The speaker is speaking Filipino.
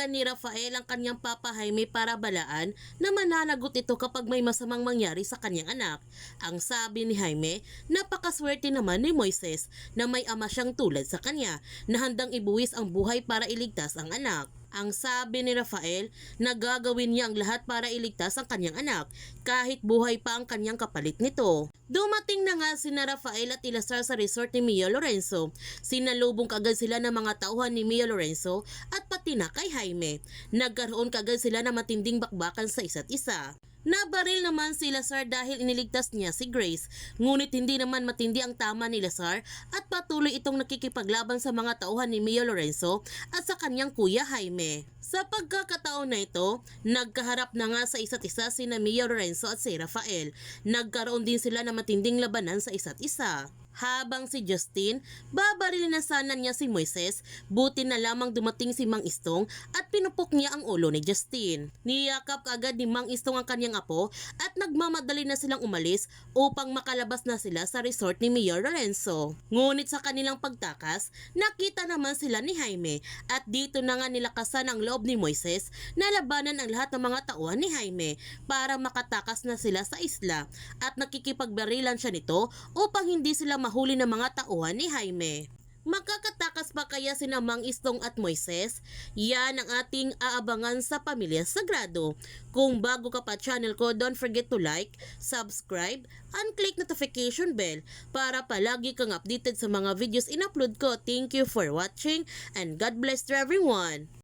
Tinawagan ni Rafael ang kanyang papa Jaime para balaan na mananagot ito kapag may masamang mangyari sa kanyang anak. Ang sabi ni Jaime, napakaswerte naman ni Moises na may ama siyang tulad sa kanya na handang ibuwis ang buhay para iligtas ang anak. Ang sabi ni Rafael na gagawin niya ang lahat para iligtas ang kanyang anak kahit buhay pa ang kanyang kapalit nito. Dumating na nga sina Rafael at Eleazar sa resort ni Mia Lorenzo. Sinalubong kagad sila ng mga tauhan ni Mia Lorenzo at pati na kay Jaime. Nagkaroon kagad sila ng matinding bakbakan sa isa't isa. Nabaril naman si Lazar dahil iniligtas niya si Grace, ngunit hindi naman matindi ang tama ni Lazar at patuloy itong nakikipaglaban sa mga tauhan ni Mia Lorenzo at sa kanyang kuya Jaime. Sa pagkakataon na ito, nagkaharap na nga sa isa't isa sina Mia Lorenzo at si Rafael. Nagkaroon din sila ng matinding labanan sa isa't isa. Habang si Justin, babarilin na sana niya si Moises, buti na lamang dumating si Mang Istong at pinupok niya ang ulo ni Justin. Niyakap kaagad ni Mang Istong ang kanyang apo at nagmamadali na silang umalis upang makalabas na sila sa resort ni Mia Lorenzo. Ngunit sa kanilang pagtakas, nakita naman sila ni Jaime at dito na nga nilakasan ang loob ni Moises na labanan ang lahat ng mga tauhan ni Jaime para makatakas na sila sa isla at nakikipagbarilan siya nito upang hindi sila mahuli ng mga tauhan ni Jaime. Makakatakas pa kaya sina Mang Istong at Moises? Yan ang ating aabangan sa Pamilya Sagrado. Kung bago ka pa channel ko, don't forget to like, subscribe, and click notification bell para palagi kang updated sa mga videos in-upload ko. Thank you for watching and God bless to everyone.